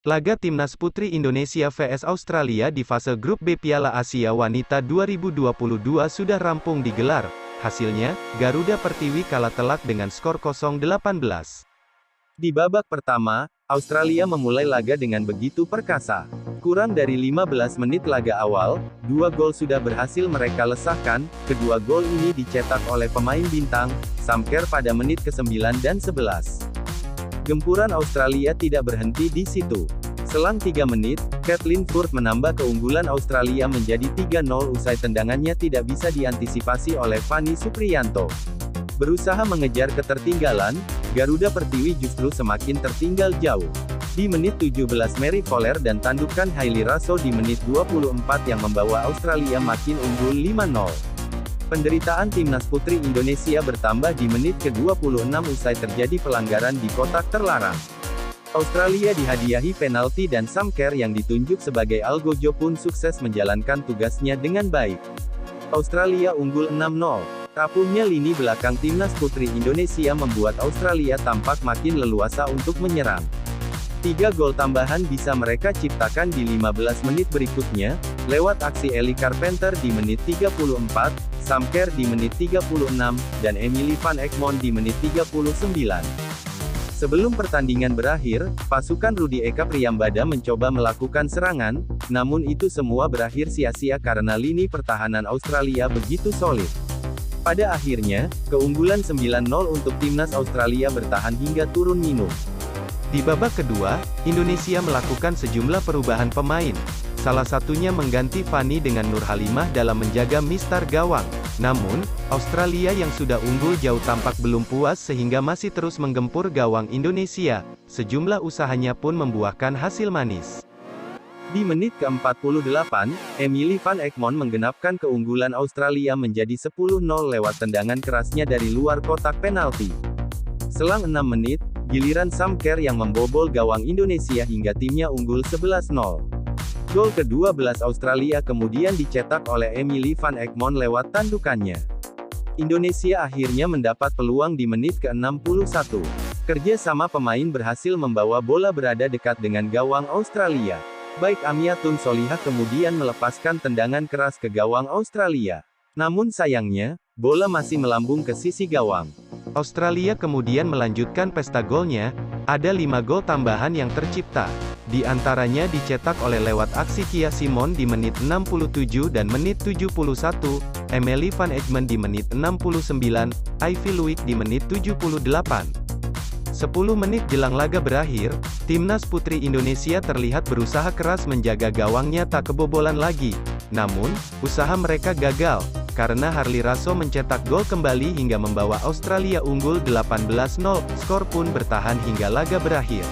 Laga Timnas Putri Indonesia vs Australia di fase grup B Piala Asia Wanita 2022 sudah rampung digelar. Hasilnya, Garuda Pertiwi kalah telak dengan skor 0-18. Di babak pertama, Australia memulai laga dengan begitu perkasa. Kurang dari 15 menit laga awal, 2 gol sudah berhasil mereka lesahkan. Kedua gol ini dicetak oleh pemain bintang, Sam Kerr pada menit ke-9 dan 11. Gempuran Australia tidak berhenti di situ. Selang 3 menit, Kathleen Furth menambah keunggulan Australia menjadi 3-0 usai tendangannya tidak bisa diantisipasi oleh Fanny Supriyanto. Berusaha mengejar ketertinggalan, Garuda Pertiwi justru semakin tertinggal jauh. Di menit 17 Mary Fowler dan tandukan Hailey Raso di menit 24 yang membawa Australia makin unggul 5-0. Penderitaan Timnas Putri Indonesia bertambah di menit ke-26 usai terjadi pelanggaran di kotak terlarang. Australia dihadiahi penalti dan Sam Kerr yang ditunjuk sebagai algojo pun sukses menjalankan tugasnya dengan baik. Australia unggul 6-0. Rapuhnya lini belakang Timnas Putri Indonesia membuat Australia tampak makin leluasa untuk menyerang. 3 gol tambahan bisa mereka ciptakan di 15 menit berikutnya, lewat aksi Ellie Carpenter di menit 34, Sam Kerr di menit 36, dan Emily Van Egmond di menit 39. Sebelum pertandingan berakhir, pasukan Rudi Eka Priyambada mencoba melakukan serangan, namun itu semua berakhir sia-sia karena lini pertahanan Australia begitu solid. Pada akhirnya, keunggulan 9-0 untuk Timnas Australia bertahan hingga turun minum. Di babak kedua, Indonesia melakukan sejumlah perubahan pemain. Salah satunya mengganti Fanny dengan Nur Halimah dalam menjaga mistar gawang. Namun, Australia yang sudah unggul jauh tampak belum puas sehingga masih terus menggempur gawang Indonesia. Sejumlah usahanya pun membuahkan hasil manis. Di menit ke-48, Emily Van Egmond menggenapkan keunggulan Australia menjadi 10-0 lewat tendangan kerasnya dari luar kotak penalti. Selang 6 menit, giliran Sam Kerr yang membobol gawang Indonesia hingga timnya unggul 11-0. Gol ke-12 Australia kemudian dicetak oleh Emily Van Egmond lewat tandukannya. Indonesia akhirnya mendapat peluang di menit ke-61. Kerja sama pemain berhasil membawa bola berada dekat dengan gawang Australia. Baik Amiatun Solihah kemudian melepaskan tendangan keras ke gawang Australia. Namun sayangnya, bola masih melambung ke sisi gawang. Australia kemudian melanjutkan pesta golnya, ada 5 gol tambahan yang tercipta. Di antaranya dicetak oleh lewat aksi Kia Simon di menit 67 dan menit 71, Emily Van Egmond di menit 69, Ivy Luik di menit 78. 10 menit jelang laga berakhir, Timnas Putri Indonesia terlihat berusaha keras menjaga gawangnya tak kebobolan lagi. Namun, usaha mereka gagal, karena Hailey Raso mencetak gol kembali hingga membawa Australia unggul 18-0, skor pun bertahan hingga laga berakhir.